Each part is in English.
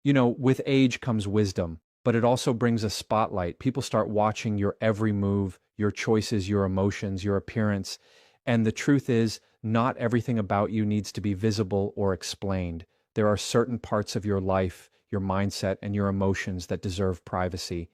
With age comes wisdom, but it also brings a spotlight. People start watching your every move, your choices, your emotions, your appearance. And the truth is, not everything about you needs to be visible or explained. There are certain parts of your life, your mindset, and your emotions that deserve privacy,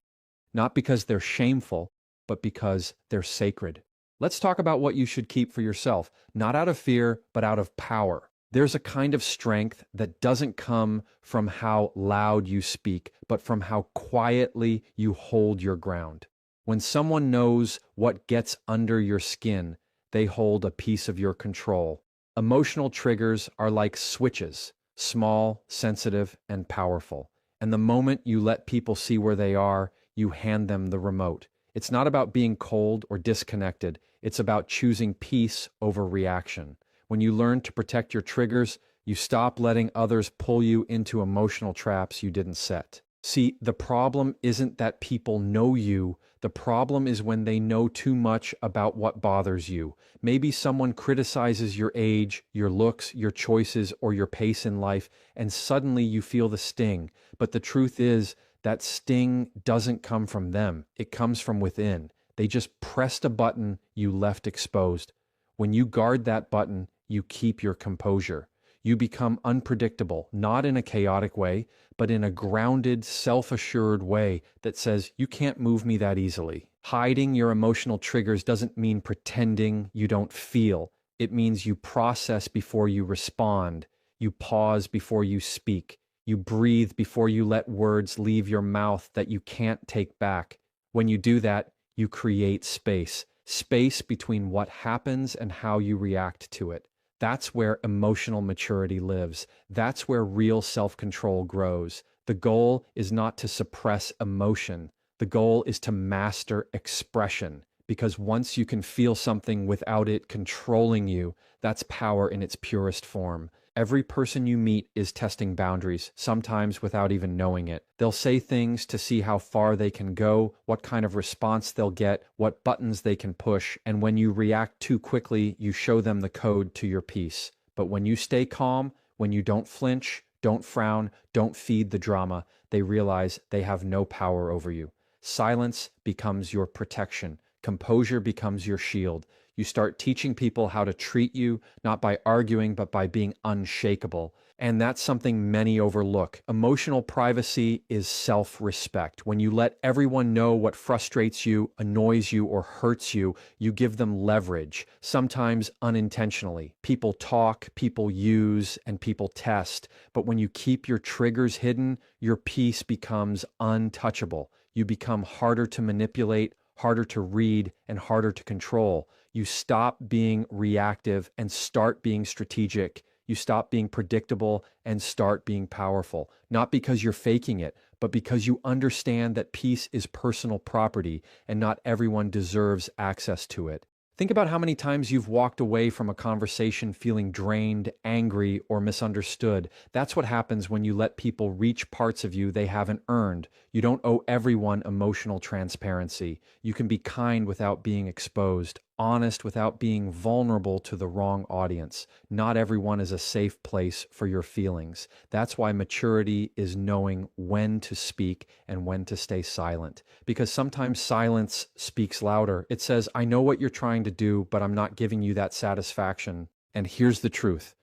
not because they're shameful, but because they're sacred. Let's talk about what you should keep for yourself, not out of fear, but out of power. There's a kind of strength that doesn't come from how loud you speak, but from how quietly you hold your ground. When someone knows what gets under your skin, they hold a piece of your control. Emotional triggers are like switches, small, sensitive, and powerful. And the moment you let people see where they are, you hand them the remote. It's not about being cold or disconnected. It's about choosing peace over reaction. When you learn to protect your triggers, you stop letting others pull you into emotional traps you didn't set. See, the problem isn't that people know you. The problem is when they know too much about what bothers you. Maybe someone criticizes your age, your looks, your choices, or your pace in life, and suddenly you feel the sting. But the truth is, that sting doesn't come from them. It comes from within. They just pressed a button you left exposed. When you guard that button, you keep your composure. You become unpredictable, not in a chaotic way, but in a grounded, self-assured way that says, you can't move me that easily. Hiding your emotional triggers doesn't mean pretending you don't feel. It means you process before you respond. You pause before you speak. You breathe before you let words leave your mouth that you can't take back. When you do that, you create space. Space between what happens and how you react to it. That's where emotional maturity lives. That's where real self-control grows. The goal is not to suppress emotion. The goal is to master expression. Because once you can feel something without it controlling you, that's power in its purest form. Every person you meet is testing boundaries, sometimes without even knowing it. They'll say things to see how far they can go, what kind of response they'll get, what buttons they can push, and when you react too quickly, you show them the code to your peace. But when you stay calm, when you don't flinch, don't frown, don't feed the drama, they realize they have no power over you. Silence becomes your protection. Composure becomes your shield. You start teaching people how to treat you, not by arguing, but by being unshakable. And that's something many overlook. Emotional privacy is self-respect. When you let everyone know what frustrates you, annoys you, or hurts you, you give them leverage, sometimes unintentionally. People talk, people use, and people test. But when you keep your triggers hidden, your peace becomes untouchable. You become harder to manipulate, harder to read, and harder to control. You stop being reactive and start being strategic. You stop being predictable and start being powerful. Not because you're faking it, but because you understand that peace is personal property and not everyone deserves access to it. Think about how many times you've walked away from a conversation feeling drained, angry, or misunderstood. That's what happens when you let people reach parts of you they haven't earned. You don't owe everyone emotional transparency. You can be kind without being exposed, honest without being vulnerable to the wrong audience. Not everyone is a safe place for your feelings. That's why maturity is knowing when to speak and when to stay silent. Because sometimes silence speaks louder. It says, I know what you're trying to do, but I'm not giving you that satisfaction. And here's the truth.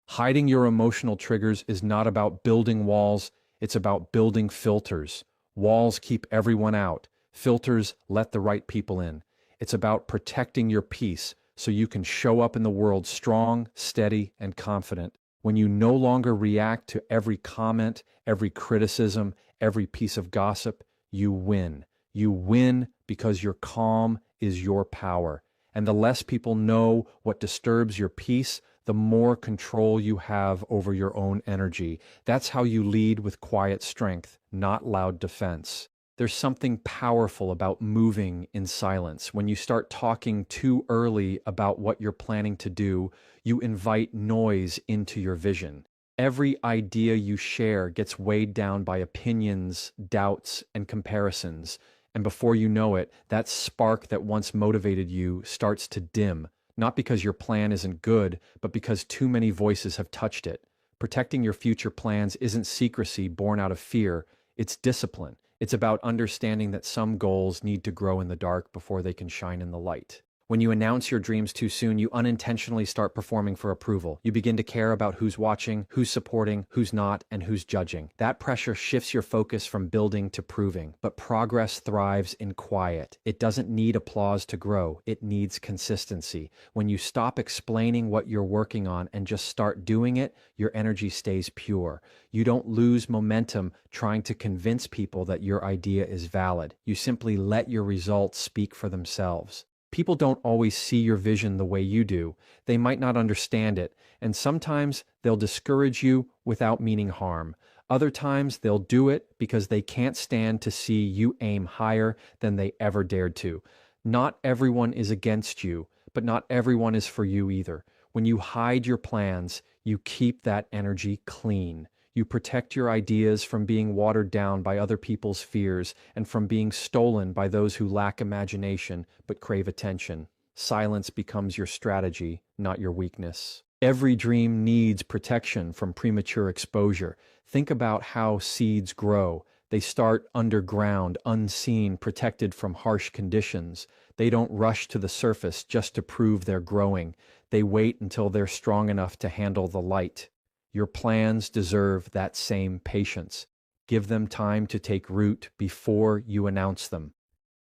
Hiding your emotional triggers is not about building walls, it's about building filters. Walls keep everyone out. Filters let the right people in. It's about protecting your peace so you can show up in the world strong, steady, and confident. When you no longer react to every comment, every criticism, every piece of gossip, you win. You win because your calm is your power. And the less people know what disturbs your peace, the more control you have over your own energy. That's how you lead with quiet strength, not loud defense. There's something powerful about moving in silence. When you start talking too early about what you're planning to do, you invite noise into your vision. Every idea you share gets weighed down by opinions, doubts, and comparisons. And before you know it, that spark that once motivated you starts to dim, not because your plan isn't good, but because too many voices have touched it. Protecting your future plans isn't secrecy born out of fear, it's discipline. It's about understanding that some goals need to grow in the dark before they can shine in the light. When you announce your dreams too soon, you unintentionally start performing for approval. You begin to care about who's watching, who's supporting, who's not, and who's judging. That pressure shifts your focus from building to proving. But progress thrives in quiet. It doesn't need applause to grow. It needs consistency. When you stop explaining what you're working on and just start doing it, your energy stays pure. You don't lose momentum trying to convince people that your idea is valid. You simply let your results speak for themselves. People don't always see your vision the way you do. They might not understand it, and sometimes they'll discourage you without meaning harm. Other times they'll do it because they can't stand to see you aim higher than they ever dared to. Not everyone is against you, but not everyone is for you either. When you hide your plans, you keep that energy clean. You protect your ideas from being watered down by other people's fears and from being stolen by those who lack imagination but crave attention. Silence becomes your strategy, not your weakness. Every dream needs protection from premature exposure. Think about how seeds grow. They start underground, unseen, protected from harsh conditions. They don't rush to the surface just to prove they're growing. They wait until they're strong enough to handle the light. Your plans deserve that same patience. Give them time to take root before you announce them.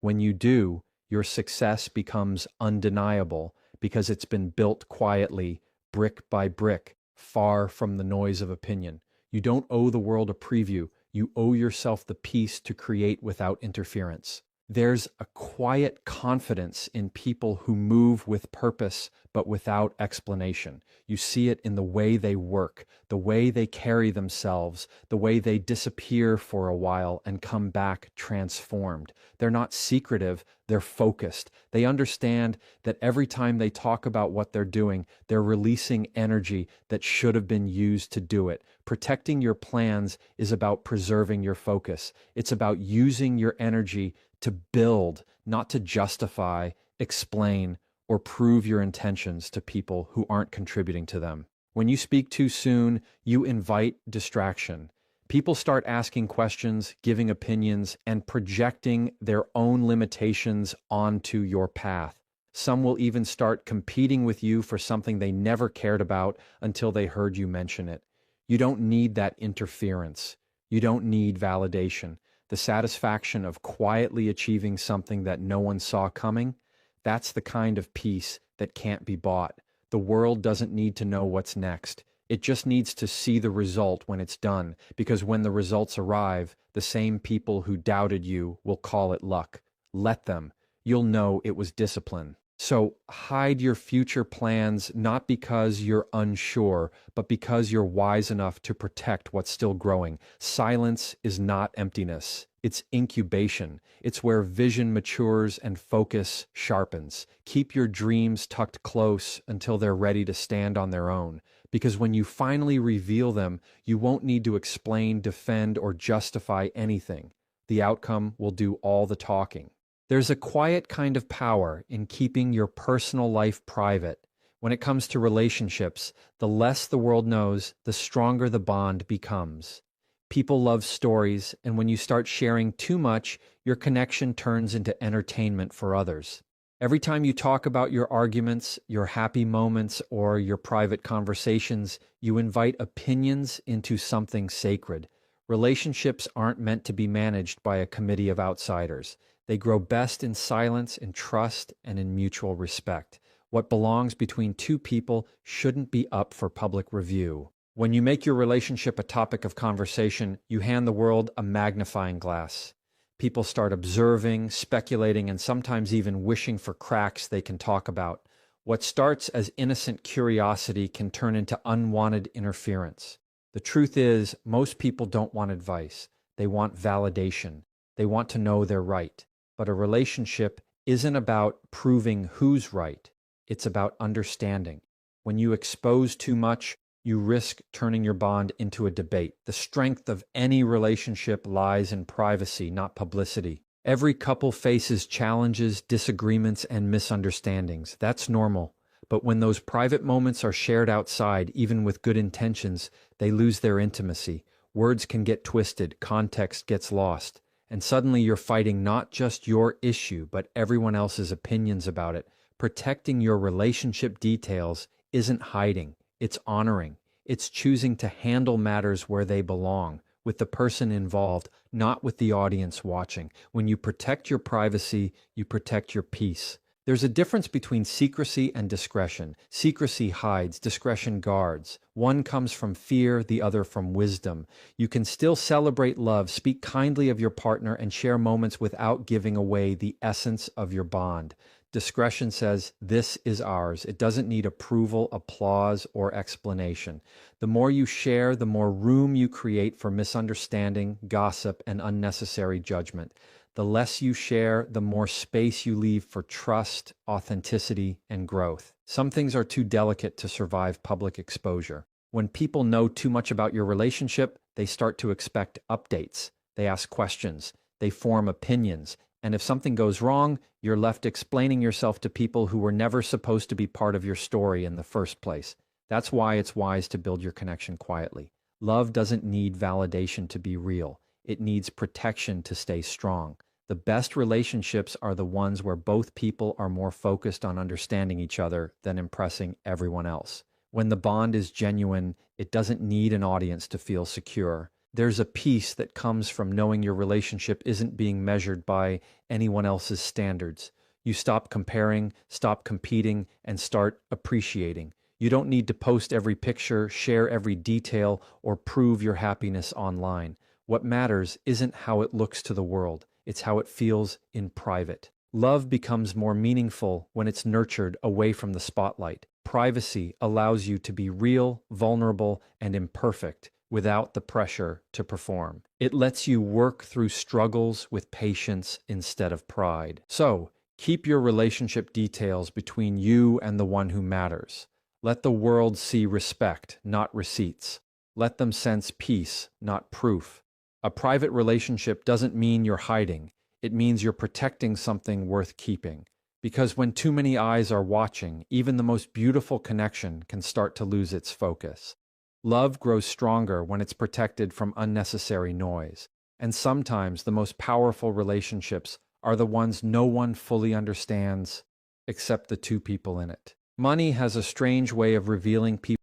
When you do, your success becomes undeniable because it's been built quietly, brick by brick, far from the noise of opinion. You don't owe the world a preview. You owe yourself the peace to create without interference. There's a quiet confidence in people who move with purpose but without explanation. You see it in the way they work, the way they carry themselves, the way they disappear for a while and come back transformed. They're not secretive, they're focused. They understand that every time they talk about what they're doing, they're releasing energy that should have been used to do it. Protecting your plans is about preserving your focus. It's about using your energy to build, not to justify, explain, or prove your intentions to people who aren't contributing to them. When you speak too soon, you invite distraction. People start asking questions, giving opinions, and projecting their own limitations onto your path. Some will even start competing with you for something they never cared about until they heard you mention it. You don't need that interference. You don't need validation. The satisfaction of quietly achieving something that no one saw coming, that's the kind of peace that can't be bought. The world doesn't need to know what's next. It just needs to see the result when it's done, because when the results arrive, the same people who doubted you will call it luck. Let them. You'll know it was discipline. So hide your future plans not because you're unsure, but because you're wise enough to protect what's still growing. Silence is not emptiness. It's incubation. It's where vision matures and focus sharpens. Keep your dreams tucked close until they're ready to stand on their own. Because when you finally reveal them, you won't need to explain, defend, or justify anything. The outcome will do all the talking. There's a quiet kind of power in keeping your personal life private. When it comes to relationships, the less the world knows, the stronger the bond becomes. People love stories, and when you start sharing too much, your connection turns into entertainment for others. Every time you talk about your arguments, your happy moments, or your private conversations, you invite opinions into something sacred. Relationships aren't meant to be managed by a committee of outsiders. They grow best in silence, in trust, and in mutual respect. What belongs between two people shouldn't be up for public review. When you make your relationship a topic of conversation, you hand the world a magnifying glass. People start observing, speculating, and sometimes even wishing for cracks they can talk about. What starts as innocent curiosity can turn into unwanted interference. The truth is, most people don't want advice. They want validation. They want to know they're right. But a relationship isn't about proving who's right. It's about understanding. When you expose too much, you risk turning your bond into a debate. The strength of any relationship lies in privacy, not publicity. Every couple faces challenges, disagreements, and misunderstandings. That's normal. But when those private moments are shared outside, even with good intentions, They lose their intimacy. Words can get twisted, context gets lost, and suddenly you're fighting not just your issue, but everyone else's opinions about it. Protecting your relationship details isn't hiding, it's honoring. It's choosing to handle matters where they belong, with the person involved, not with the audience watching. When you protect your privacy, you protect your peace. There's a difference between secrecy and discretion. Secrecy hides, discretion guards. One comes from fear, the other from wisdom. You can still celebrate love, speak kindly of your partner, and share moments without giving away the essence of your bond. Discretion says, this is ours. It doesn't need approval, applause, or explanation. The more you share, the more room you create for misunderstanding, gossip, and unnecessary judgment. The less you share, the more space you leave for trust, authenticity, and growth. Some things are too delicate to survive public exposure. When people know too much about your relationship, they start to expect updates. They ask questions. They form opinions. And if something goes wrong, you're left explaining yourself to people who were never supposed to be part of your story in the first place. That's why it's wise to build your connection quietly. Love doesn't need validation to be real. It needs protection to stay strong. The best relationships are the ones where both people are more focused on understanding each other than impressing everyone else. When the bond is genuine, it doesn't need an audience to feel secure. There's a peace that comes from knowing your relationship isn't being measured by anyone else's standards. You stop comparing, stop competing, and start appreciating. You don't need to post every picture, share every detail, or prove your happiness online. What matters isn't how it looks to the world. It's how it feels in private. Love becomes more meaningful when it's nurtured away from the spotlight. Privacy allows you to be real, vulnerable, and imperfect without the pressure to perform. It lets you work through struggles with patience instead of pride. So, keep your relationship details between you and the one who matters. Let the world see respect, not receipts. Let them sense peace, not proof. A private relationship doesn't mean you're hiding. It means you're protecting something worth keeping. Because when too many eyes are watching, even the most beautiful connection can start to lose its focus. Love grows stronger when it's protected from unnecessary noise. And sometimes the most powerful relationships are the ones no one fully understands except the two people in it. Money has a strange way of revealing people's